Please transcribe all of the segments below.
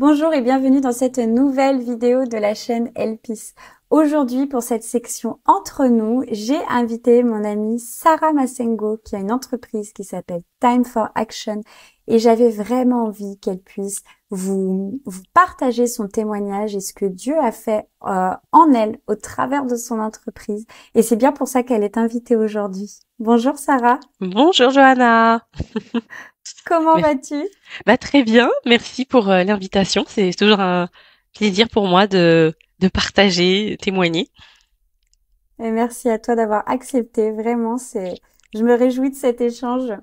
Bonjour et bienvenue dans cette nouvelle vidéo de la chaîne Elpis. Aujourd'hui, pour cette section entre nous, j'ai invité mon amie Sarah Massengo qui a une entreprise qui s'appelle Time for Action et j'avais vraiment envie qu'elle puisse vous partager son témoignage et ce que Dieu a fait en elle au travers de son entreprise. Et c'est bien pour ça qu'elle est invitée aujourd'hui. Bonjour Sarah. Bonjour Johanna. Comment vas-tu? Très bien, merci pour l'invitation. C'est toujours un plaisir pour moi de partager, témoigner. Et merci à toi d'avoir accepté. Vraiment, je me réjouis de cet échange.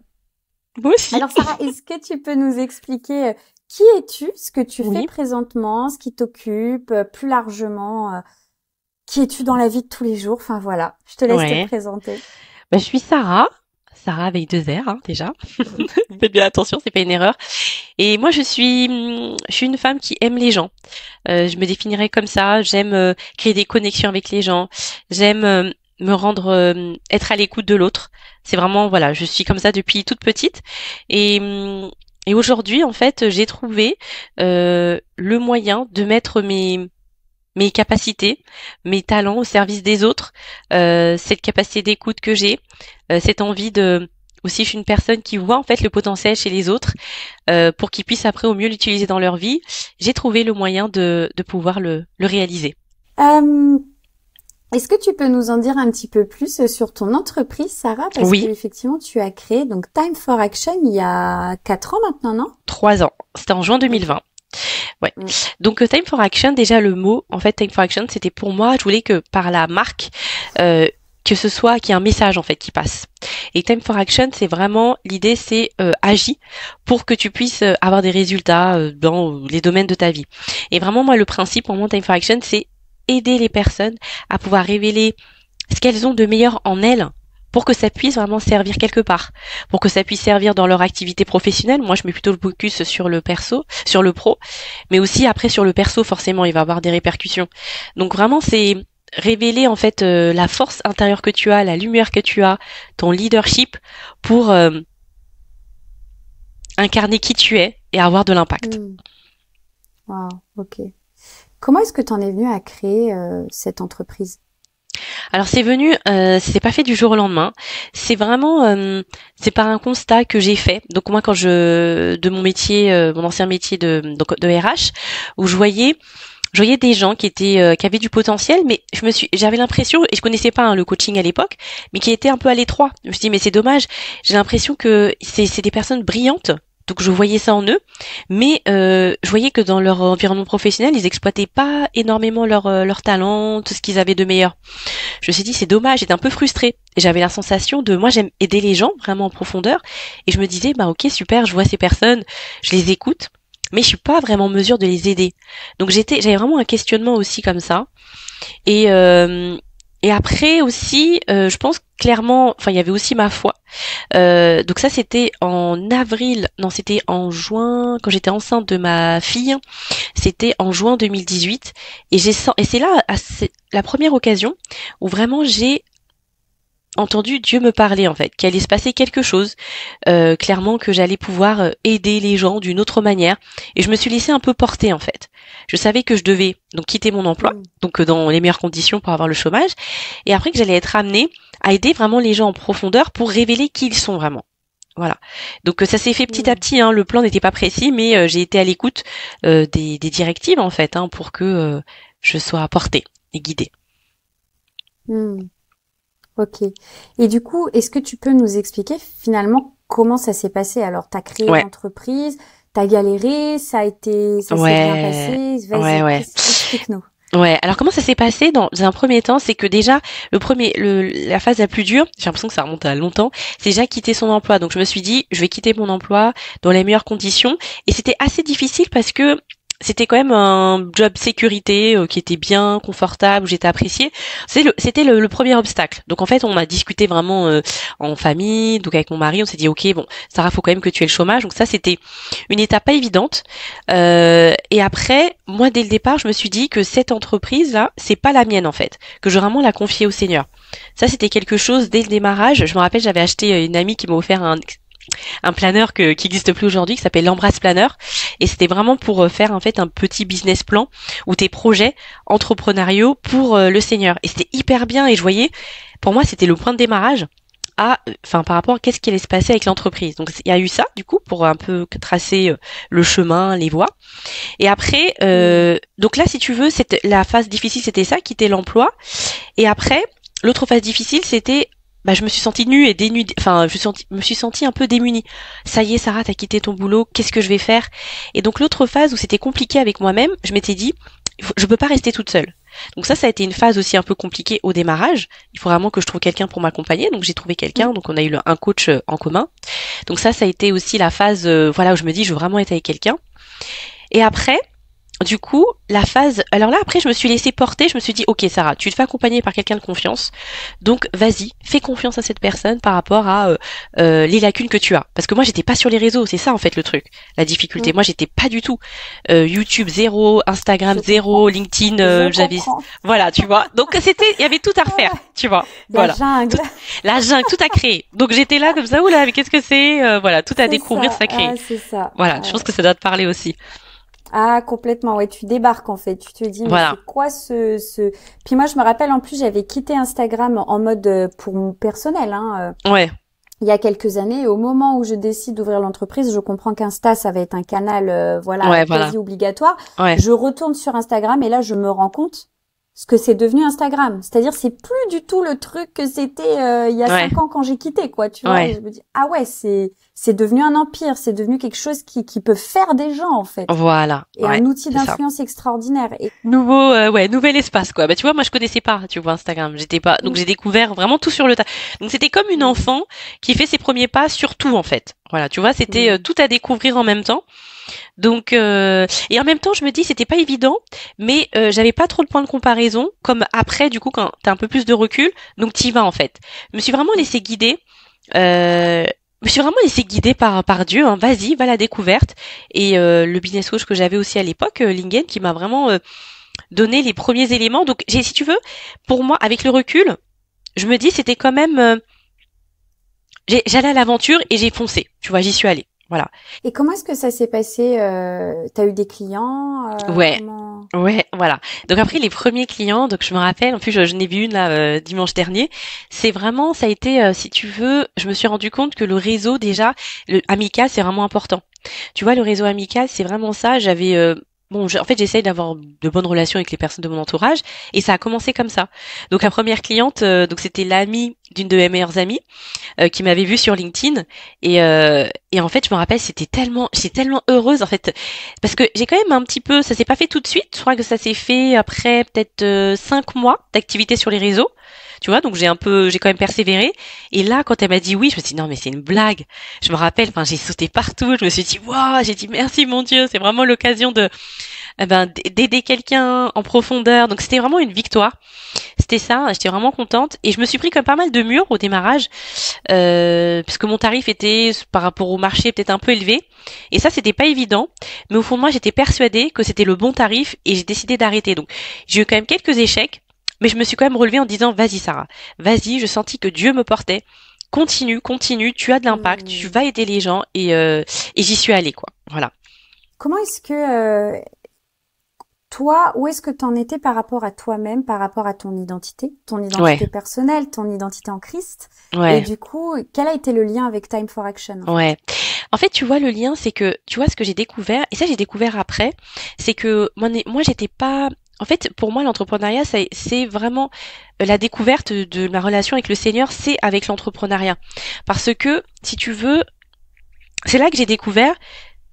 Moi aussi. Alors Sarah, est-ce que tu peux nous expliquer qui es-tu, ce que tu fais Oui. présentement, ce qui t'occupe, plus largement, qui es-tu dans la vie de tous les jours? Enfin voilà, je te laisse te Ouais. présenter. Je suis Sarah. Sarah avec deux R, hein, déjà. Faites bien attention, c'est pas une erreur. Et moi, je suis une femme qui aime les gens. Je me définirais comme ça. J'aime créer des connexions avec les gens. J'aime me rendre, être à l'écoute de l'autre. C'est vraiment, voilà, je suis comme ça depuis toute petite. Et aujourd'hui, en fait, j'ai trouvé le moyen de mettre mes capacités, mes talents au service des autres, cette capacité d'écoute que j'ai, cette envie de aussi je suis une personne qui voit en fait le potentiel chez les autres pour qu'ils puissent après au mieux l'utiliser dans leur vie. J'ai trouvé le moyen de pouvoir le réaliser. Euh, Est-ce que tu peux nous en dire un petit peu plus sur ton entreprise, Sarah? Parce que Oui, effectivement, tu as créé donc Time for Action il y a 4 ans maintenant, non? 3 ans. C'était en juin Ok. 2020. Ouais. Mm. Donc Time for Action, déjà le mot, en fait Time for Action, c'était pour moi, je voulais que par la marque, que ce soit qu'il y ait un message en fait qui passe. Et Time for Action, c'est vraiment l'idée, c'est agis pour que tu puisses avoir des résultats dans les domaines de ta vie. Et vraiment moi le principe pour moi Time for Action, c'est aider les personnes à pouvoir révéler ce qu'elles ont de meilleur en elles pour que ça puisse vraiment servir quelque part, pour que ça puisse servir dans leur activité professionnelle. Moi, je mets plutôt le focus sur le perso, sur le pro, mais aussi après sur le perso, forcément, il va avoir des répercussions. Donc vraiment, c'est révéler en fait la force intérieure que tu as, la lumière que tu as, ton leadership pour incarner qui tu es et avoir de l'impact. Mm. Wow, ok. Comment est-ce que tu en es venue à créer cette entreprise? Alors c'est venu, c'est pas fait du jour au lendemain. C'est vraiment, c'est par un constat que j'ai fait. Donc moi quand de mon métier, mon ancien métier de RH, où je voyais des gens qui avaient du potentiel, mais j'avais l'impression, et je connaissais pas hein, le coaching à l'époque, mais qui étaient un peu à l'étroit. Je me suis dit mais c'est dommage. J'ai l'impression que c'est des personnes brillantes. Donc je voyais ça en eux, mais je voyais que dans leur environnement professionnel, ils exploitaient pas énormément leur talent, tout ce qu'ils avaient de meilleur. Je me suis dit c'est dommage, j'étais un peu frustrée. Et j'avais la sensation de moi j'aime aider les gens vraiment en profondeur et je me disais bah OK, super, je vois ces personnes, je les écoute, mais je suis pas vraiment en mesure de les aider. Donc j'avais vraiment un questionnement aussi comme ça. Et et après aussi, je pense clairement, enfin il y avait aussi ma foi. Donc ça c'était en avril, non c'était en juin quand j'étais enceinte de ma fille. C'était en juin 2018 et c'est là la première occasion où vraiment j'ai entendu Dieu me parler en fait, qu'il allait se passer quelque chose, clairement que j'allais pouvoir aider les gens d'une autre manière et je me suis laissée un peu porter en fait. Je savais que je devais donc quitter mon emploi, Mm. donc dans les meilleures conditions pour avoir le chômage et après que j'allais être amenée à aider vraiment les gens en profondeur pour révéler qui ils sont vraiment. Voilà. Donc ça s'est fait petit à Mm. petit, hein, le plan n'était pas précis mais j'ai été à l'écoute des directives en fait hein, pour que je sois portée et guidée. Mm. Ok. Et du coup, est-ce que tu peux nous expliquer finalement comment ça s'est passé? Alors, tu as créé Ouais. l'entreprise, tu as galéré, ça s'est bien Ouais. passé. Ouais, Vas-y, ouais. explique-nous. Ouais, alors comment ça s'est passé dans un premier temps, c'est que déjà la phase la plus dure, j'ai l'impression que ça remonte à longtemps, c'est déjà quitter son emploi. Donc je me suis dit, je vais quitter mon emploi dans les meilleures conditions et c'était assez difficile parce que c'était quand même un job sécurité qui était bien confortable, où j'étais appréciée. C'était le premier obstacle. Donc en fait, on a discuté vraiment en famille, donc avec mon mari, on s'est dit ok, bon, Sarah, faut quand même que tu aies le chômage. Donc ça, c'était une étape pas évidente. Et après, moi, dès le départ, je me suis dit que cette entreprise-là, c'est pas la mienne en fait, que je vais vraiment la confier au Seigneur. Ça, c'était quelque chose dès le démarrage. Je me rappelle, j'avais acheté une amie qui m'a offert un planeur qui existe plus aujourd'hui, qui s'appelle l'Embrace Planner, et c'était vraiment pour faire en fait un petit business plan ou tes projets entrepreneuriaux pour le senior. Et c'était hyper bien, et je voyais, pour moi, c'était le point de démarrage par rapport à qu'est-ce qui allait se passer avec l'entreprise. Donc il y a eu ça du coup pour un peu tracer le chemin, les voies. Et après, donc là, si tu veux, la phase difficile, c'était ça, quitter l'emploi. Et après, l'autre phase difficile, c'était je me suis sentie nue et dénudée, me suis sentie un peu démunie. Ça y est, Sarah, t'as quitté ton boulot, qu'est-ce que je vais faire? Et donc l'autre phase où c'était compliqué avec moi-même, je m'étais dit, je peux pas rester toute seule. Donc ça a été une phase aussi un peu compliquée au démarrage. Il faut vraiment que je trouve quelqu'un pour m'accompagner. Donc j'ai trouvé quelqu'un, donc on a eu un coach en commun. Donc ça a été aussi la phase, où je me dis, je veux vraiment être avec quelqu'un. Et après, du coup, alors là, après, je me suis laissée porter, je me suis dit, ok, Sarah, tu te fais accompagner par quelqu'un de confiance, donc vas-y, fais confiance à cette personne par rapport à les lacunes que tu as. Parce que moi, j'étais pas sur les réseaux, c'est ça en fait le truc, la difficulté. Moi, j'étais pas du tout YouTube zéro, Instagram zéro, LinkedIn, voilà, tu vois. Donc il y avait tout à refaire, tu vois. La jungle. La jungle, tout à créer. Donc j'étais là comme ça, oula, mais qu'est-ce que c'est voilà, tout à découvrir, ça crée. C'est ça. Voilà, je pense que ça doit te parler aussi. Ah, complètement, ouais, tu débarques en fait, tu te dis, mais c'est quoi Puis moi, je me rappelle, en plus, j'avais quitté Instagram en mode pour mon personnel, Ouais. Il y a quelques années, et au moment où je décide d'ouvrir l'entreprise, je comprends qu'Insta, ça va être un canal, quasi obligatoire. Ouais. Je retourne sur Instagram et là, je me rends compte ce que c'est devenu Instagram. C'est-à-dire, c'est plus du tout le truc que c'était il y a 5 ans quand j'ai quitté, quoi. Tu vois, et je me dis, ah ouais, c'est devenu un empire, c'est devenu quelque chose qui peut faire des gens, en fait. Voilà. Et un outil d'influence extraordinaire. Et... nouvel espace, quoi. Tu vois, moi, je connaissais pas, tu vois, Instagram. Donc j'ai découvert vraiment tout sur le tas. Donc c'était comme une enfant qui fait ses premiers pas sur tout, en fait. Voilà, tu vois, c'était tout à découvrir en même temps. Donc et en même temps je me dis c'était pas évident, mais j'avais pas trop de points de comparaison comme après du coup quand t'as un peu plus de recul, donc t'y vas en fait. Je me suis vraiment laissé guider. Par Dieu, hein. Vas-y, va à la découverte. Et le business coach que j'avais aussi à l'époque, Lingen, qui m'a vraiment donné les premiers éléments. Donc si tu veux, pour moi avec le recul, je me dis c'était quand même j'allais à l'aventure et j'ai foncé. Tu vois, j'y suis allée. Voilà. Et comment est-ce que ça s'est passé T'as eu des clients Ouais, voilà. Donc après les premiers clients, donc je me rappelle, en plus je n'ai vu une là dimanche dernier. Ça a été, si tu veux, je me suis rendu compte que le réseau déjà, le amical, c'est vraiment important. Tu vois, le réseau amical, c'est vraiment ça. En fait, j'essaye d'avoir de bonnes relations avec les personnes de mon entourage, et ça a commencé comme ça. Donc la première cliente, donc c'était l'amie d'une de mes meilleures amies qui m'avait vue sur LinkedIn, et en fait, je me rappelle, j'étais tellement heureuse en fait, parce que j'ai quand même un petit peu, ça s'est pas fait tout de suite. Je crois que ça s'est fait après peut-être 5 mois d'activité sur les réseaux. Tu vois, donc j'ai quand même persévéré. Et là, quand elle m'a dit oui, je me suis dit non, mais c'est une blague. Je me rappelle, j'ai sauté partout. Je me suis dit waouh, j'ai dit merci mon Dieu, c'est vraiment l'occasion d'aider quelqu'un en profondeur. Donc c'était vraiment une victoire. C'était ça, j'étais vraiment contente. Et je me suis pris comme pas mal de murs au démarrage, puisque mon tarif était par rapport au marché peut-être un peu élevé. Et ça, c'était pas évident. Mais au fond de moi, j'étais persuadée que c'était le bon tarif et j'ai décidé d'arrêter. Donc j'ai eu quand même quelques échecs. Mais je me suis quand même relevée en disant, vas-y Sarah, vas-y, je sentis que Dieu me portait. Continue, tu as de l'impact, tu vas aider les gens, et j'y suis allée, quoi. Voilà. Comment est-ce que toi, où est-ce que t'en étais par rapport à toi-même, par rapport à ton identité personnelle, ton identité en Christ? Et du coup, quel a été le lien avec Time for Action? Ouais. En fait, tu vois, le lien, c'est que, tu vois, ce que j'ai découvert, et ça j'ai découvert après, c'est que moi j'étais pas... En fait, pour moi, l'entrepreneuriat, c'est vraiment la découverte de ma relation avec le Seigneur, c'est avec l'entrepreneuriat. Parce que, si tu veux, c'est là que j'ai découvert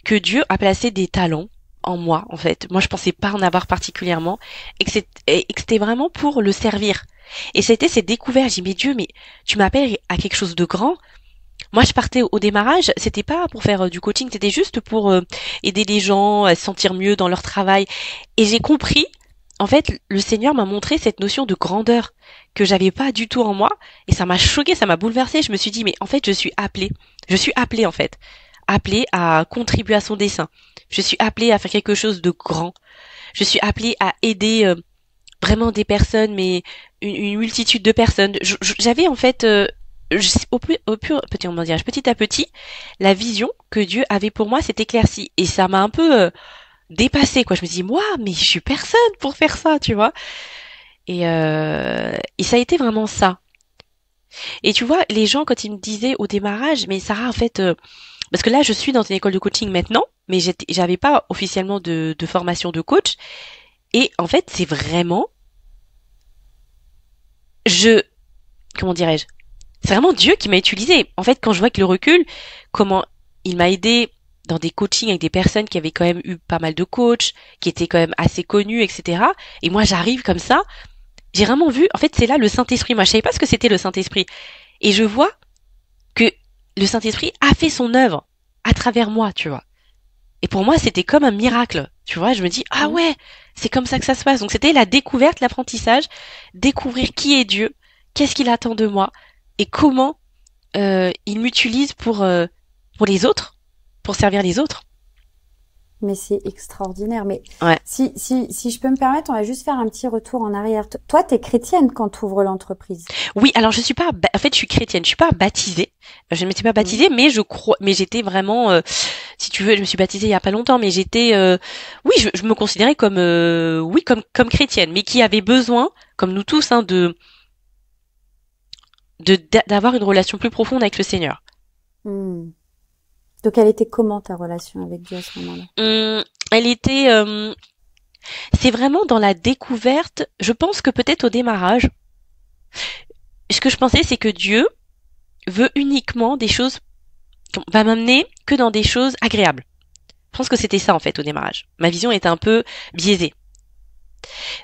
que Dieu a placé des talents en moi, en fait. Moi, je pensais pas en avoir particulièrement, et que c'était vraiment pour le servir. Et c'était cette découverte. J'ai dit, mais Dieu, mais tu m'appelles à quelque chose de grand. Moi, je partais au démarrage, c'était pas pour faire du coaching, c'était juste pour aider les gens à se sentir mieux dans leur travail. Et j'ai compris, en fait, le Seigneur m'a montré cette notion de grandeur que j'avais pas du tout en moi, et ça m'a choquée, ça m'a bouleversée. Je me suis dit, mais en fait, je suis appelée en fait, appelée à contribuer à son dessein. Je suis appelée à faire quelque chose de grand. Je suis appelée à aider vraiment des personnes, mais une multitude de personnes. J'avais en fait petit à petit, la vision que Dieu avait pour moi s'est éclaircie et ça m'a un peu dépassée, quoi. Je me dis, moi, mais je suis personne pour faire ça, tu vois. Et ça a été vraiment ça. Et tu vois, les gens quand ils me disaient au démarrage, mais Sarah, en fait, parce que là, je suis dans une école de coaching maintenant, mais j'avais pas officiellement de formation de coach. Et en fait, c'est vraiment, je, comment dirais-je, c'est vraiment Dieu qui m'a utilisé. En fait, quand je vois avec le recul, comment il m'a aidé dans des coachings avec des personnes qui avaient quand même eu pas mal de coachs, qui étaient quand même assez connus, etc. Et moi, j'arrive comme ça. J'ai vraiment vu, en fait, c'est là le Saint-Esprit. Moi, je savais pas ce que c'était le Saint-Esprit. Et je vois que le Saint-Esprit a fait son œuvre à travers moi, tu vois. Et pour moi, c'était comme un miracle. Tu vois, je me dis, ah ouais, c'est comme ça que ça se passe. Donc c'était la découverte, l'apprentissage, découvrir qui est Dieu, qu'est-ce qu'il attend de moi, et comment il m'utilise pour les autres, pour servir les autres. Mais c'est extraordinaire. Mais Ouais. si je peux me permettre, on va juste faire un petit retour en arrière. Toi, t'es chrétienne quand tu ouvres l'entreprise. Oui, alors je suis pas, en fait, je suis chrétienne. Je suis pas baptisée. Je ne m'étais pas baptisée, mais je crois, mais j'étais vraiment, si tu veux, je me suis baptisée il y a pas longtemps, mais j'étais, oui, je me considérais comme, oui, comme chrétienne, mais qui avait besoin, comme nous tous, hein, d'avoir une relation plus profonde avec le Seigneur. Hmm. Donc, elle était comment ta relation avec Dieu à ce moment-là? Elle était, c'est vraiment dans la découverte. Je pense que peut-être au démarrage, ce que je pensais, c'est que Dieu veut uniquement des choses, va m'amener que dans des choses agréables. Je pense que c'était ça en fait au démarrage. Ma vision était un peu biaisée.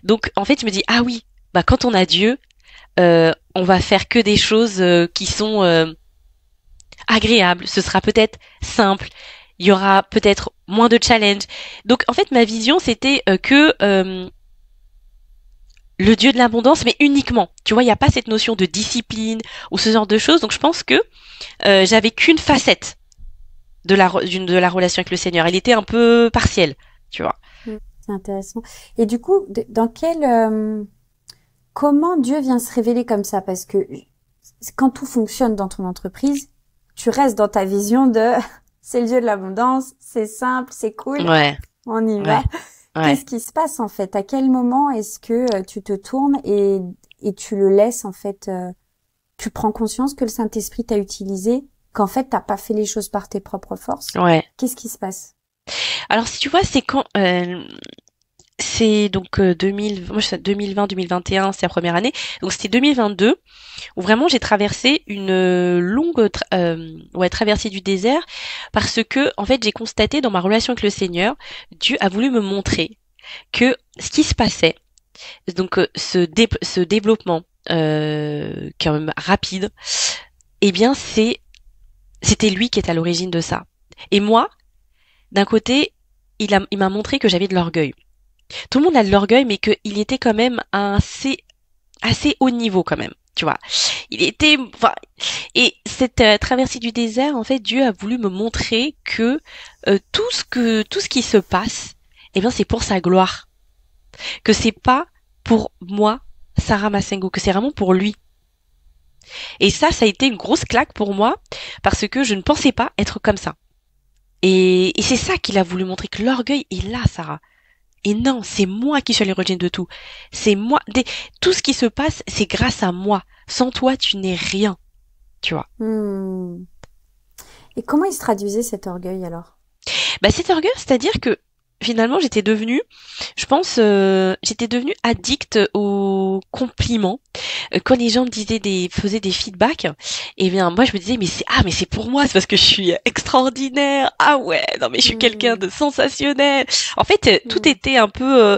Donc en fait, je me dis ah oui, bah quand on a Dieu, on va faire que des choses qui sont agréables. Ce sera peut-être simple. Il y aura peut-être moins de challenge. Donc en fait, ma vision c'était que le Dieu de l'abondance, mais uniquement. Tu vois, il n'y a pas cette notion de discipline ou ce genre de choses. Donc je pense que j'avais qu'une facette de de la relation avec le Seigneur. Elle était un peu partielle, tu vois. C'est intéressant. Et du coup, dans comment Dieu vient se révéler comme ça? Parce que quand tout fonctionne dans ton entreprise, tu restes dans ta vision de c'est le Dieu de l'abondance, c'est simple, c'est cool, Ouais, on y va. ouais, ouais. Qu'est-ce qui se passe en fait? À quel moment est-ce que tu te tournes et tu le laisses en fait, tu prends conscience que le Saint-Esprit t'a utilisé, qu'en fait t'as pas fait les choses par tes propres forces? Ouais. Qu'est-ce qui se passe? Alors si tu vois, c'est quand c'est donc 2000, moi je sais 2020-2021, c'est la première année. Donc c'était 2022 où vraiment j'ai traversé une longue ouais, traversée du désert parce que en fait j'ai constaté dans ma relation avec le Seigneur, Dieu a voulu me montrer que ce qui se passait, donc ce développement quand même rapide, eh bien c'était lui qui est à l'origine de ça. Et moi, d'un côté, il m'a montré que j'avais de l'orgueil. Tout le monde a de l'orgueil, mais qu'il était quand même assez haut niveau quand même. Tu vois, il était, enfin, et cette traversée du désert, en fait, Dieu a voulu me montrer que tout ce qui se passe, eh bien, c'est pour sa gloire, que c'est pas pour moi, Sarah Massengo, que c'est vraiment pour lui. Et ça a été une grosse claque pour moi parce que je ne pensais pas être comme ça. Et c'est ça qu'il a voulu montrer, que l'orgueil est là, Sarah. Et non, c'est moi qui suis à l'origine de tout. C'est moi. Tout ce qui se passe, c'est grâce à moi. Sans toi, tu n'es rien. Tu vois. Et comment il se traduisait cet orgueil alors? Bah, cet orgueil, c'est-à-dire que finalement, je pense, j'étais devenue addict aux compliments. Quand les gens me faisaient des feedbacks, eh bien, moi, je me disais, mais c'est pour moi, c'est parce que je suis extraordinaire. Ah ouais, non, mais je suis quelqu'un de sensationnel. En fait, tout était un peu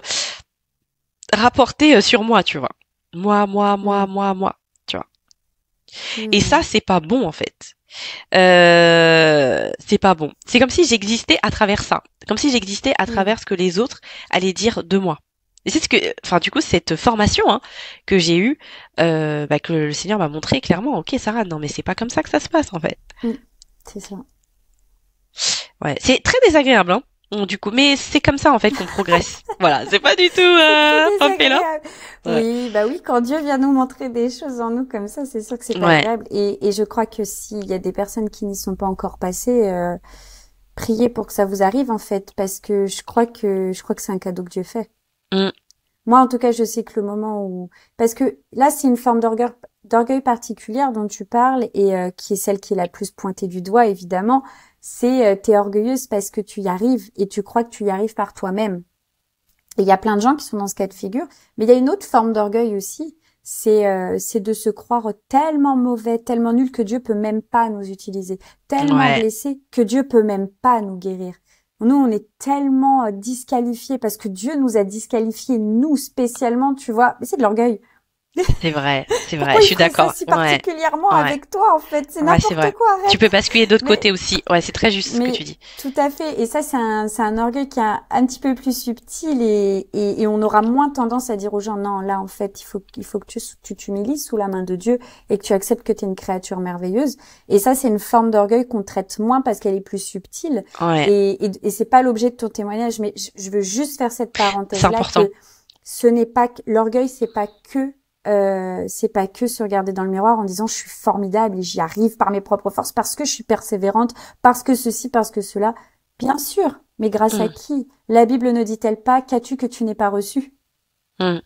rapporté sur moi, tu vois. Moi, tu vois. Et ça, c'est pas bon, en fait. C'est pas bon. C'est comme si j'existais à travers ça. Comme si j'existais à travers ce que les autres allaient dire de moi. Et c'est ce que, enfin, du coup, cette formation hein, que j'ai eue, que le Seigneur m'a montré clairement. Ok, Sarah, non, mais c'est pas comme ça que ça se passe en fait. C'est ça. Ouais, c'est très désagréable. Hein. du coup, mais c'est comme ça en fait qu'on progresse. Voilà, c'est pas du tout hop et là. Ouais. Oui, bah oui, quand Dieu vient nous montrer des choses en nous comme ça, c'est sûr que c'est pas Ouais. agréable. Et je crois que s'il y a des personnes qui n'y sont pas encore passées, priez pour que ça vous arrive en fait, parce que je crois que c'est un cadeau que Dieu fait. Mm. Moi, en tout cas, je sais que le moment où, parce que là, c'est une forme d'orgueil particulière dont tu parles et qui est celle qui est la plus pointée du doigt, évidemment. C'est t'es orgueilleuse parce que tu y arrives et tu crois que tu y arrives par toi-même. Et il y a plein de gens qui sont dans ce cas de figure, mais il y a une autre forme d'orgueil aussi. C'est de se croire tellement mauvais, tellement nul que Dieu peut même pas nous utiliser, tellement Ouais. blessé que Dieu peut même pas nous guérir. Nous, on est tellement disqualifiés parce que Dieu nous a disqualifiés, nous spécialement, tu vois. Mais c'est de l'orgueil. C'est vrai, Pourquoi je il suis ferait ça d'accord. si Ouais. particulièrement Ouais. avec toi, en fait? C'est Ouais, c'est n'importe vrai. quoi, Tu arrête. peux basculer d'autre Mais côté aussi. Ouais, c'est très juste ce que mais tu dis. tout à fait. Et ça, c'est un orgueil qui est un petit peu plus subtil et on aura moins tendance à dire aux gens, non, là, en fait, il faut que tu t'humilies sous la main de Dieu et que tu acceptes que tu es une créature merveilleuse. Et ça, c'est une forme d'orgueil qu'on traite moins parce qu'elle est plus subtile. Ouais. Et c'est pas l'objet de ton témoignage, mais je veux juste faire cette C'est parenthèse-là important. que ce n'est pas que, l'orgueil, c'est pas que se regarder dans le miroir en disant je suis formidable et j'y arrive par mes propres forces parce que je suis persévérante, parce que ceci, parce que cela. Bien sûr, mais grâce à Mm. qui? La Bible ne dit-elle pas qu'as-tu que tu n'aies pas reçu? Mm.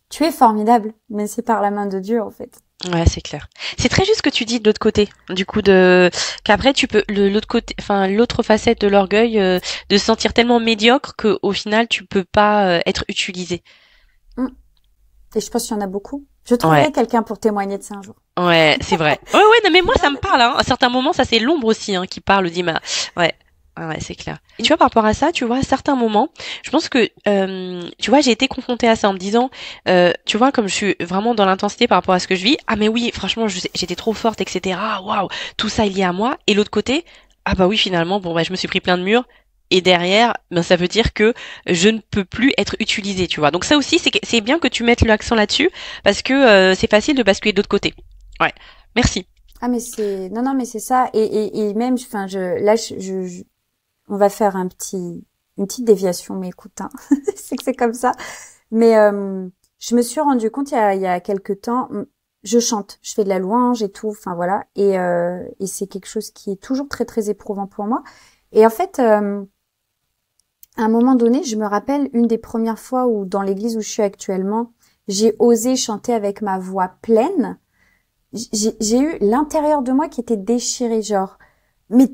Tu es formidable, mais c'est par la main de Dieu en fait. Ouais, c'est clair. C'est très juste ce que tu dis de l'autre côté. Du coup, qu'après tu peux l'autre côté, enfin l'autre facette de l'orgueil, de se sentir tellement médiocre que au final tu peux pas être utilisé. Hum. Et je pense qu'il y en a beaucoup. Je Ouais. trouverai quelqu'un pour témoigner de ça un jour. Ouais, c'est vrai. Ouais, ouais, non, mais moi, Il y ça en me a parle, hein. À certains moments, ça, c'est l'ombre aussi, hein, qui parle, dit, ma, ouais. Ah ouais, c'est clair. Et tu vois, par rapport à ça, tu vois, à certains moments, je pense que, tu vois, j'ai été confrontée à ça en me disant, tu vois, comme je suis vraiment dans l'intensité par rapport à ce que je vis, ah mais oui, franchement, j'étais trop forte, etc. Waouh, tout ça est lié à moi. Et l'autre côté, ah bah oui, finalement, bon, bah, je me suis pris plein de murs. Et derrière, ben, ça veut dire que je ne peux plus être utilisée, tu vois. Donc ça aussi, c'est bien que tu mettes l'accent là-dessus, parce que c'est facile de basculer de l'autre côté. Ouais. Merci. Ah mais non non mais c'est ça et même enfin là on va faire une petite déviation mais écoute hein, c'est que c'est comme ça mais je me suis rendu compte il y a quelque temps je chante, je fais de la louange et tout enfin voilà et c'est quelque chose qui est toujours très très éprouvant pour moi et en fait à un moment donné, je me rappelle une des premières fois où dans l'église où je suis actuellement, j'ai osé chanter avec ma voix pleine. J'ai eu l'intérieur de moi qui était déchiré, genre, mais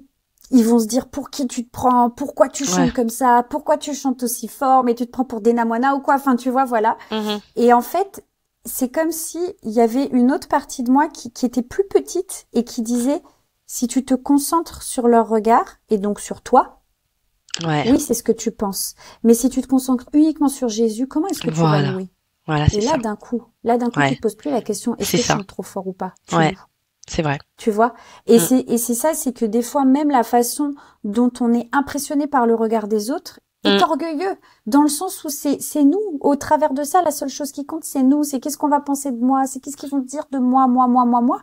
ils vont se dire pour qui tu te prends, pourquoi tu Ouais. chantes comme ça, pourquoi tu chantes aussi fort, mais tu te prends pour des Namoina ou quoi, enfin tu vois, voilà. Mhm. Et en fait, c'est comme si il y avait une autre partie de moi qui était plus petite et qui disait, si tu te concentres sur leur regard et donc sur toi, Ouais. oui, c'est ce que tu penses. Mais si tu te concentres uniquement sur Jésus, comment est-ce que tu vas Voilà. louer? Voilà, Et c'est ça. là d'un coup, tu Ouais. te poses plus la question, est-ce C'est que je ça. chante trop fort ou pas? Tu Ouais. loues. C'est vrai. Tu vois? Et Mm. c'est ça, c'est que des fois, même la façon dont on est impressionné par le regard des autres est Mm. orgueilleux, dans le sens où c'est nous, au travers de ça, la seule chose qui compte, c'est nous, c'est qu'est-ce qu'on va penser de moi, c'est qu'est-ce qu'ils vont dire de moi, moi, moi, moi, moi.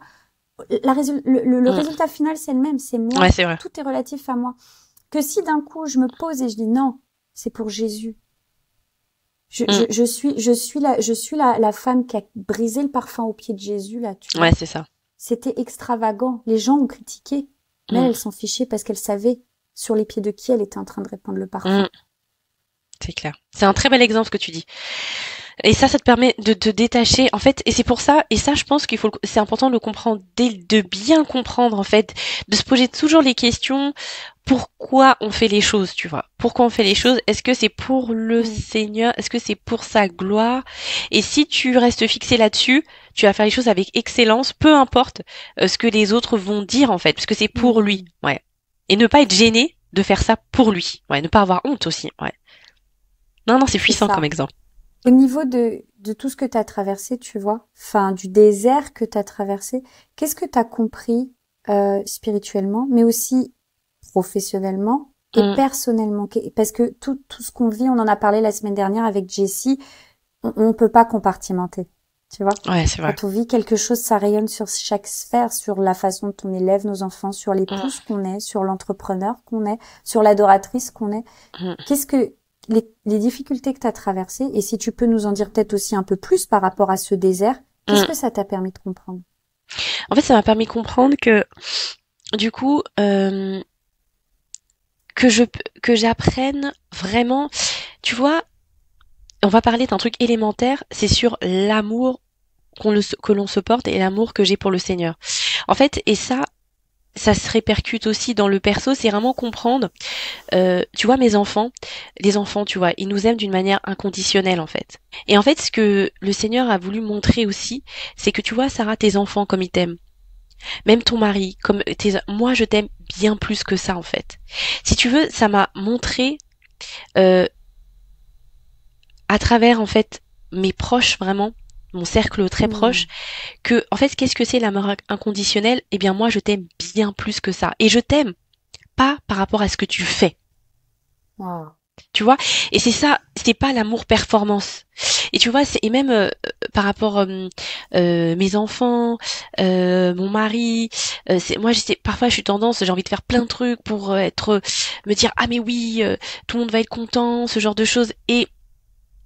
Le Mm. résultat final, c'est le même, c'est moi. Ouais, c'est vrai. Tout est relatif à moi. Que si d'un coup, je me pose et je dis non, c'est pour Jésus. Mm. Je suis la femme qui a brisé le parfum au pied de Jésus, là, tu Ouais, vois. c'est ça. C'était extravagant. Les gens ont critiqué, mais Mm. elle s'en fichait parce qu'elle savait sur les pieds de qui elle était en train de répandre le parfum. Mm. C'est clair. C'est un très bel exemple ce que tu dis. Et ça te permet de te détacher, en fait, et c'est pour ça, et ça, je pense c'est important de le comprendre, de bien le comprendre, en fait, de se poser toujours les questions, pourquoi on fait les choses, tu vois? Pourquoi on fait les choses? Est-ce que c'est pour le Seigneur? Est-ce que c'est pour sa gloire? Et si tu restes fixé là-dessus, tu vas faire les choses avec excellence, peu importe ce que les autres vont dire, en fait, parce que c'est pour lui, ouais. Et ne pas être gêné de faire ça pour lui, ouais, ne pas avoir honte aussi, ouais. Non, c'est C'est puissant ça. comme exemple. Au niveau de tout ce que tu as traversé, tu vois, enfin, du désert que tu as traversé, qu'est-ce que tu as compris spirituellement, mais aussi professionnellement et personnellement? Parce que tout ce qu'on vit, on en a parlé la semaine dernière avec Jessie, on peut pas compartimenter. Tu vois? Ouais, c'est vrai. Quand on vit quelque chose, ça rayonne sur chaque sphère, sur la façon dont on élève nos enfants, sur Mm, l'épouse qu'on est, sur l'entrepreneur qu'on est, sur l'adoratrice qu'on est. mm, Qu'est-ce que les difficultés que tu as traversées, et si tu peux nous en dire peut-être aussi un peu plus par rapport à ce désert, qu'est-ce mm. que ça t'a permis de comprendre? En fait, ça m'a permis de comprendre que, du coup, que que j'apprenne vraiment, tu vois, on va parler d'un truc élémentaire, c'est sur l'amour que l'on se porte et l'amour que j'ai pour le Seigneur. En fait, et ça se répercute aussi dans le perso, c'est vraiment comprendre, tu vois, mes enfants, les enfants, tu vois, ils nous aiment d'une manière inconditionnelle, en fait. Et en fait, ce que le Seigneur a voulu montrer aussi, c'est que tu vois, Sarah, tes enfants, comme ils t'aiment, même ton mari, moi, je t'aime bien plus que ça, en fait. Si tu veux, ça m'a montré, euh, à travers, en fait, mes proches, vraiment, mon cercle très proche, Hmm. que, en fait, qu'est-ce que c'est l'amour inconditionnel? Eh bien, moi, je t'aime bien plus que ça. Et je t'aime pas par rapport à ce que tu fais. Wow. Tu vois? Et c'est ça, c'est pas l'amour performance. Et tu vois, et même par rapport mes enfants, mon mari, moi parfois j'ai tendance, j'ai envie de faire plein de trucs pour me dire ah mais oui, tout le monde va être content, ce genre de choses. Et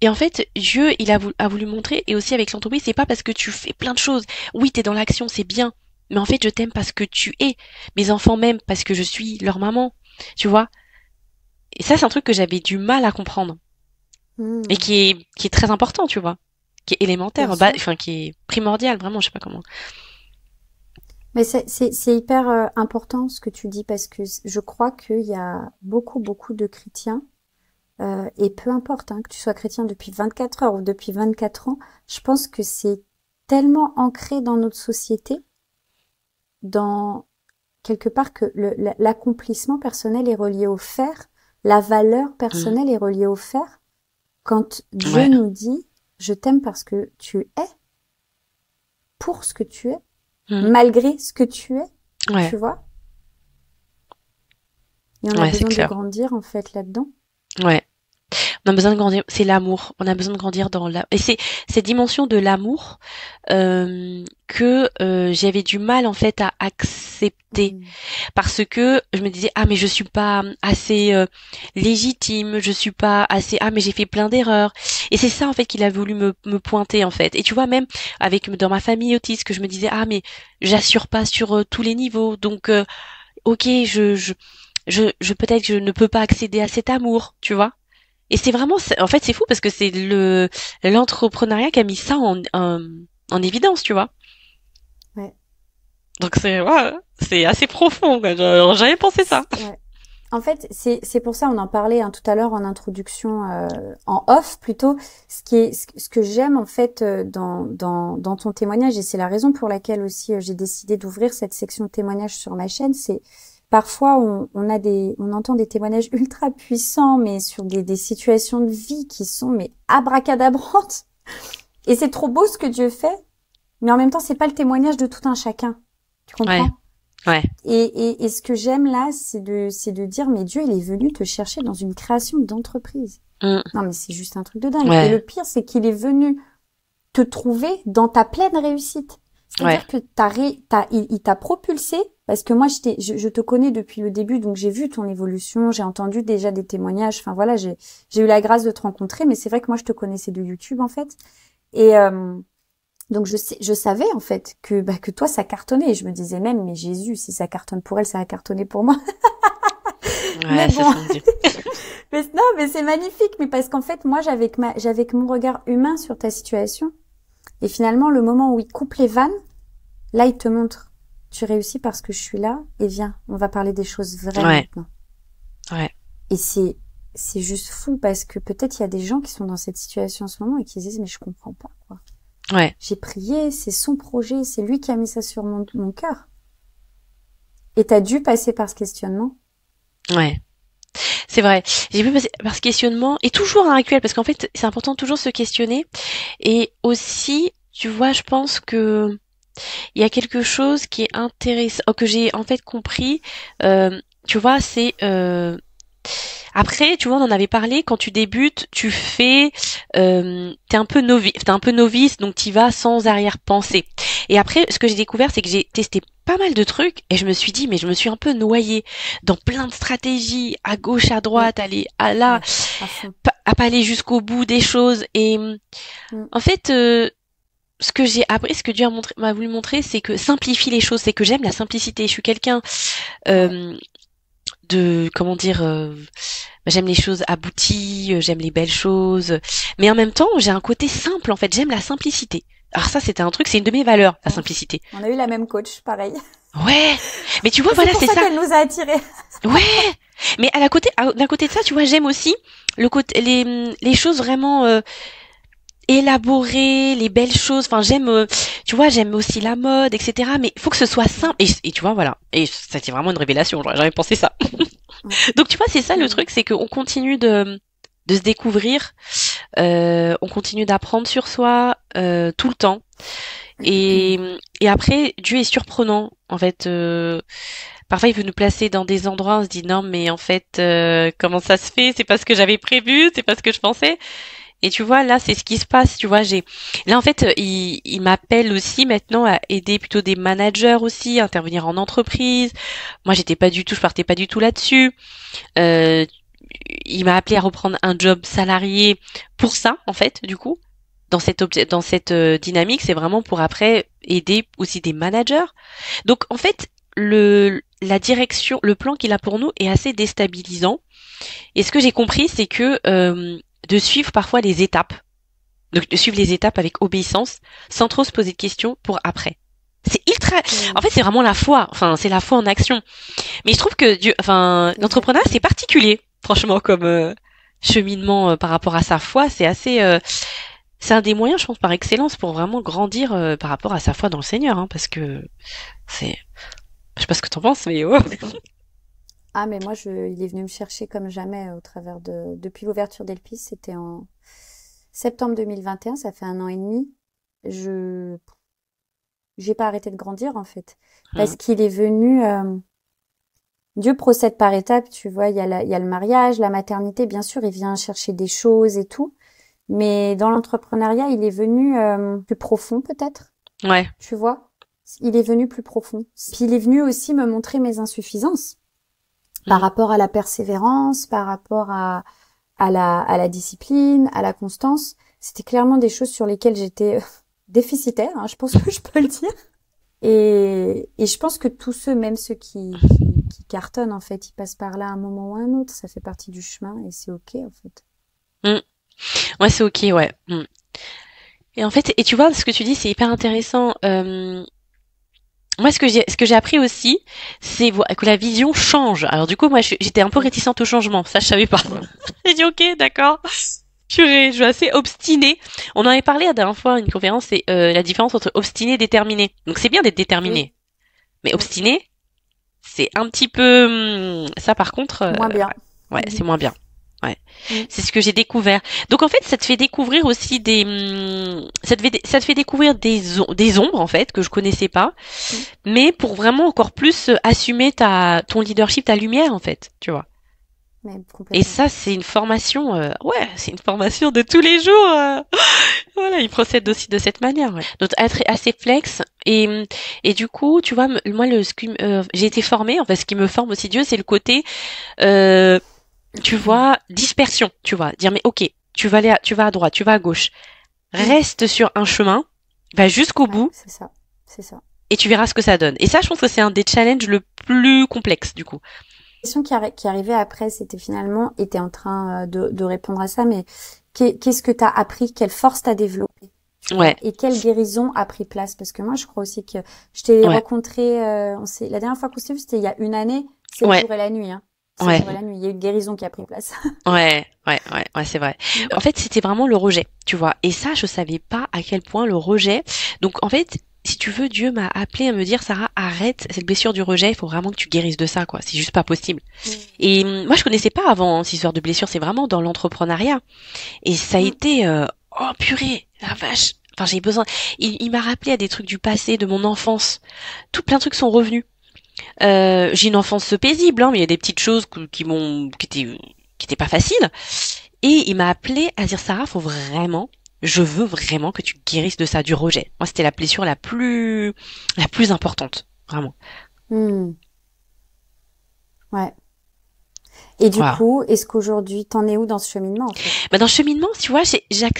en fait, Dieu, a voulu montrer, et aussi avec l'entreprise, c'est pas parce que tu fais plein de choses. Oui, t'es dans l'action, c'est bien. Mais en fait, je t'aime parce que tu es. Mes enfants m'aiment parce que je suis leur maman. Tu vois? Et ça, c'est un truc que j'avais du mal à comprendre. Et Hmm. qui est très important, tu vois. Qui est Bien élémentaire, sûr. enfin, qui est primordial, vraiment, je sais pas comment. Mais c'est hyper important ce que tu dis parce que je crois qu'il y a beaucoup de chrétiens et peu importe que tu sois chrétien depuis 24 heures ou depuis 24 ans, je pense que c'est tellement ancré dans notre société, dans quelque part que l'accomplissement personnel est relié au faire, la valeur Mm. personnelle est reliée au faire. Quand Dieu Ouais, nous dit, je t'aime parce que tu es, pour ce que tu es, mm. malgré ce que tu es, Ouais, tu vois, et on a ouais, c'est besoin de clair. grandir en fait là-dedans. Ouais. On a besoin de grandir, c'est l'amour. On a besoin de grandir dans et c'est cette dimension de l'amour que j'avais du mal en fait à accepter Mm. parce que je me disais ah mais je suis pas assez légitime, je suis pas assez ah mais j'ai fait plein d'erreurs et c'est ça en fait qu'il a voulu me pointer en fait. Et tu vois même avec dans ma famille autiste que je me disais ah mais j'assure pas sur tous les niveaux donc ok je peut-être que je ne peux pas accéder à cet amour, tu vois. Et c'est vraiment, en fait, c'est fou parce que c'est l'entrepreneuriat qui a mis ça en évidence, tu vois. Ouais. Donc c'est, ouais, c'est assez profond, quoi. J'aurais jamais pensé ça. Ouais. En fait, c'est pour ça on en parlait tout à l'heure en introduction, en off plutôt. Ce que j'aime en fait dans ton témoignage, et c'est la raison pour laquelle aussi j'ai décidé d'ouvrir cette section de témoignages sur ma chaîne, c'est parfois on entend des témoignages ultra puissants, mais sur des situations de vie qui sont mais abracadabrantes. Et c'est trop beau ce que Dieu fait, mais en même temps c'est pas le témoignage de tout un chacun. Tu Ouais, comprends? ouais, Et ce que j'aime là, c'est de dire, mais Dieu, il est venu te chercher dans une création d'entreprise. mm, Non, mais c'est juste un truc de dingue. Et ouais, le pire, c'est qu'il est venu te trouver dans ta pleine réussite. ouais, C'est-à-dire que il t'a propulsé, parce que moi, je te connais depuis le début, donc j'ai vu ton évolution, j'ai entendu déjà des témoignages. Enfin voilà, j'ai eu la grâce de te rencontrer, mais c'est vrai que moi, je te connaissais de YouTube en fait. Et donc je savais en fait que toi ça cartonnait. Et je me disais même, mais Jésus, si ça cartonne pour elle, ça a cartonné pour moi. Mais ouais, c'est bon, ce qu'on me dit. mais non, mais c'est magnifique. Mais parce qu'en fait, moi j'avais que mon regard humain sur ta situation. Et finalement, le moment où il coupe les vannes, là il te montre, tu réussis parce que je suis là. Et viens, on va parler des choses vraies Ouais, maintenant. ouais, Et c'est juste fou parce que peut-être il y a des gens qui sont dans cette situation en ce moment et qui se disent mais je comprends pas quoi. ouais, J'ai prié, c'est son projet, c'est lui qui a mis ça sur mon cœur. Et t'as dû passer par ce questionnement. ouais. C'est vrai. J'ai pu passer par ce questionnement et toujours un actuel parce qu'en fait, c'est important de toujours se questionner et aussi, tu vois, je pense que il y a quelque chose qui est intéressant, que j'ai en fait compris, tu vois, c'est Après, tu vois, on en avait parlé, quand tu débutes, t'es un peu novice, donc t'y vas sans arrière-pensée. Et après, ce que j'ai découvert, c'est que j'ai testé pas mal de trucs et je me suis dit, mais je me suis un peu noyée dans plein de stratégies, à gauche, à Mm. droite, aller à là, Ouais, à fond. à pas aller jusqu'au bout des choses. Et Mm. en fait, ce que j'ai appris, ce que Dieu m'a voulu montrer, c'est que simplifie les choses, c'est que j'aime la simplicité. Je suis quelqu'un Ouais. de, comment dire, j'aime les choses abouties, j'aime les belles choses, mais en même temps, j'ai un côté simple, en fait, j'aime la simplicité. Alors ça, c'était un truc, c'est une de mes valeurs, la Ouais. simplicité. On a eu la même coach, pareil. Ouais, mais tu vois, C'est voilà, pour c'est ça ça. qu'elle nous a attirés. Ouais, mais d'un côté de ça, tu vois, j'aime aussi le côté, les choses vraiment élaborées, les belles choses. Enfin, j'aime, tu vois, j'aime aussi la mode, etc. Mais il faut que ce soit simple. Et tu vois, voilà. Et ça, c'est vraiment une révélation. J'aurais jamais pensé ça. Ouais. Donc, tu vois, c'est ça le Mm. truc, c'est qu'on continue de se découvrir, on continue d'apprendre sur soi tout le temps. Et, et après, Dieu est surprenant. En fait, parfois il veut nous placer dans des endroits, on se dit non, mais en fait, comment ça se fait? C'est pas ce que j'avais prévu, c'est pas ce que je pensais. Et tu vois, là, c'est ce qui se passe. Tu vois, là en fait, il m'appelle aussi maintenant à aider plutôt des managers aussi, à intervenir en entreprise. Moi, je partais pas du tout là-dessus. Euh, il m'a appelé à reprendre un job salarié pour ça, en fait, du coup. Dans cette dynamique, c'est vraiment pour après aider aussi des managers. Donc, en fait, la direction, le plan qu'il a pour nous est assez déstabilisant. Et ce que j'ai compris, c'est que de suivre parfois les étapes, donc de suivre les étapes avec obéissance, sans trop se poser de questions pour après. C'est ultra. En fait, c'est vraiment la foi. Enfin, c'est la foi en action. Mais je trouve que l'entrepreneuriat, c'est particulier, franchement, comme cheminement par rapport à sa foi. C'est un des moyens, je pense, par excellence pour vraiment grandir par rapport à sa foi dans le Seigneur, hein, parce que je sais pas ce que t'en penses, mais oh. Ah, mais moi, il est venu me chercher comme jamais au travers depuis l'ouverture d'Elpis. C'était en septembre 2021, ça fait 1 an et demi. J'ai pas arrêté de grandir, en fait. Parce qu'il est venu, Dieu procède par étapes, tu vois. Il y a le mariage, la maternité, bien sûr, il vient chercher des choses et tout. Mais dans l'entrepreneuriat, il est venu plus profond, peut-être. Ouais. Tu vois. Il est venu plus profond. Puis il est venu aussi me montrer mes insuffisances. Par rapport à la persévérance, par rapport à la discipline, à la constance. C'était clairement des choses sur lesquelles j'étais déficitaire, hein, je pense que je peux le dire. Et je pense que tous ceux, même ceux qui cartonnent, en fait, ils passent par là à un moment ou à un autre. Ça fait partie du chemin et c'est ok, en fait. Ouais, c'est ok, ouais. Et en fait, et tu vois, ce que tu dis, c'est hyper intéressant. Moi, ce que j'ai appris aussi, c'est que la vision change. Alors du coup, moi, j'étais un peu réticente au changement. Ça, je savais pas. J'ai dit ok, d'accord. Purée, je suis assez obstinée. On en avait parlé la dernière fois à une conférence, c'est la différence entre obstiné et déterminé. Donc c'est bien d'être déterminé, mais obstiné, c'est un petit peu ça. Par contre, Moins bien. ouais, c'est moins bien. Ouais, c'est ce que j'ai découvert. Donc en fait, ça te fait découvrir aussi ça te fait découvrir des ombres en fait que je connaissais pas, mais pour vraiment encore plus assumer ton leadership, ta lumière en fait, tu vois. Et ça, c'est une formation, ouais, c'est une formation de tous les jours. Voilà, il procède aussi de cette manière. Ouais. Donc être assez flex et du coup, tu vois, moi j'ai été formée. En fait, ce qui me forme aussi Dieu, c'est le côté, tu vois, dispersion. Tu vois, dire mais ok, tu vas à droite, tu vas à gauche, reste sur un chemin, va jusqu'au bout. C'est ça, c'est ça. Et tu verras ce que ça donne. Et ça, je pense que c'est un des challenges le plus complexe du coup. La question qui arrivait après, c'était finalement, était en train de répondre à ça, mais qu'est-ce que t'as appris, quelle force t'as développée, ouais. Et quelle guérison a pris place, parce que moi, je crois aussi que je t'ai rencontré, la dernière fois qu'on s'est vu, c'était il y a 1 année, c'est le jour et la nuit, hein. C'est le jour et la nuit, il y a eu une guérison qui a pris place. Ouais, c'est vrai. En fait, c'était vraiment le rejet, tu vois. Et ça, je savais pas à quel point le rejet. Donc, en fait, si tu veux, Dieu m'a appelé à me dire, Sarah, arrête cette blessure du rejet, il faut vraiment que tu guérisses de ça, quoi. C'est juste pas possible. Et moi, je connaissais pas avant cette histoire de blessure, c'est vraiment dans l'entrepreneuriat. Et ça a été, oh purée, la vache. Enfin, j'ai besoin. Il m'a rappelé à des trucs du passé, de mon enfance. Plein de trucs sont revenus. J'ai une enfance paisible, hein, mais il y a des petites choses qui étaient qui était pas facile. Et il m'a appelé à dire Sarah, je veux vraiment que tu guérisses de ça, du rejet. Moi, c'était la blessure la plus importante, vraiment. Ouais. Et du Voilà. coup, est-ce qu'aujourd'hui, t'en es où dans ce cheminement, en fait? Bah, dans le cheminement, tu vois,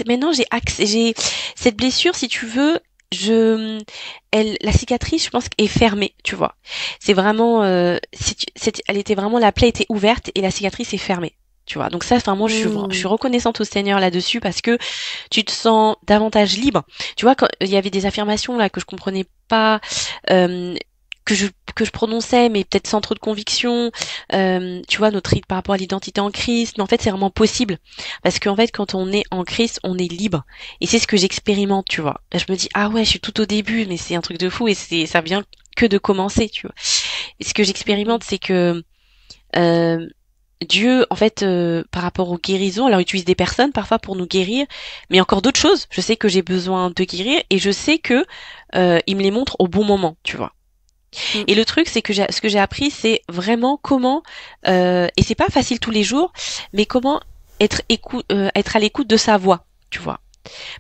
maintenant j'ai cette blessure, si tu veux, la cicatrice, je pense, est fermée, tu vois. C'est vraiment, elle était vraiment, la plaie était ouverte et la cicatrice est fermée. Tu vois, donc ça, vraiment, je suis reconnaissante au Seigneur là-dessus parce que tu te sens davantage libre. Tu vois, quand il y avait des affirmations là que je comprenais pas, que je prononçais, mais peut-être sans trop de conviction. Tu vois, notre rythme par rapport à l'identité en Christ. Mais en fait, c'est vraiment possible parce qu'en fait, quand on est en Christ, on est libre. Et c'est ce que j'expérimente, tu vois. Je me dis ah ouais, je suis tout au début, mais c'est un truc de fou et ça vient que de commencer, tu vois. Et ce que j'expérimente, c'est que Dieu, en fait, par rapport aux guérisons, alors il utilise des personnes parfois pour nous guérir, mais encore d'autres choses. Je sais que j'ai besoin de guérir et je sais que il me les montre au bon moment, tu vois. Et le truc, c'est que ce que j'ai appris, c'est vraiment comment, et c'est pas facile tous les jours, mais comment être à l'écoute de sa voix, tu vois.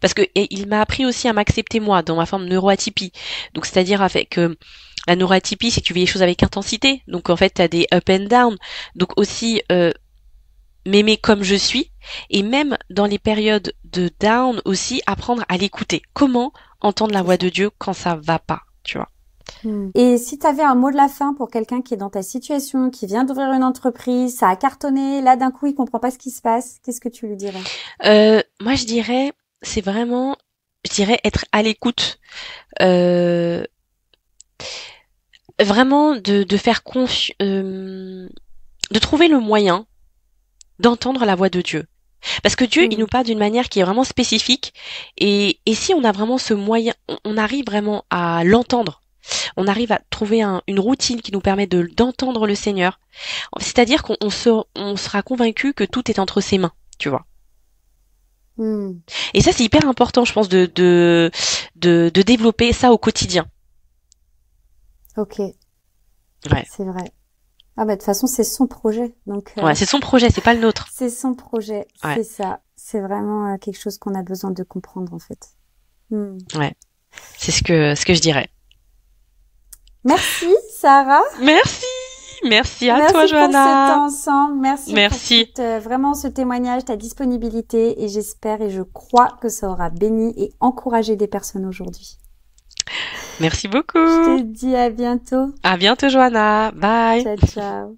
Parce que il m'a appris aussi à m'accepter moi dans ma forme de neuroatypie. Donc c'est-à-dire avec la neuroatypie, c'est que tu vis les choses avec intensité. Donc en fait, tu as des up and down. Donc aussi m'aimer comme je suis et même dans les périodes de down aussi apprendre à l'écouter. Comment entendre la voix de Dieu quand ça va pas, tu vois. Et si tu avais un mot de la fin pour quelqu'un qui est dans ta situation, qui vient d'ouvrir une entreprise, ça a cartonné, là d'un coup il comprend pas ce qui se passe, qu'est-ce que tu lui dirais? Moi je dirais, c'est vraiment, être à l'écoute, vraiment de faire de trouver le moyen d'entendre la voix de Dieu. Parce que Dieu, il nous parle d'une manière qui est vraiment spécifique et si on a vraiment ce moyen, on arrive vraiment à l'entendre. On arrive à trouver une routine qui nous permet d'entendre le Seigneur. C'est-à-dire on sera convaincu que tout est entre ses mains, tu vois. Et ça, c'est hyper important, je pense, de développer ça au quotidien. Ok. Ouais. C'est vrai. Ah bah de toute façon, c'est son projet. Donc ouais, c'est son projet, c'est pas le nôtre. C'est son projet, ouais. C'est ça. C'est vraiment quelque chose qu'on a besoin de comprendre en fait. Ouais. C'est ce que je dirais. Merci Sarah. Merci à toi, Johanna. Merci pour ce temps ensemble. Merci. Pour vraiment ce témoignage, ta disponibilité. Et j'espère et je crois que ça aura béni et encouragé des personnes aujourd'hui. Merci beaucoup. Je te dis à bientôt. À bientôt, Johanna. Bye. Ciao, ciao.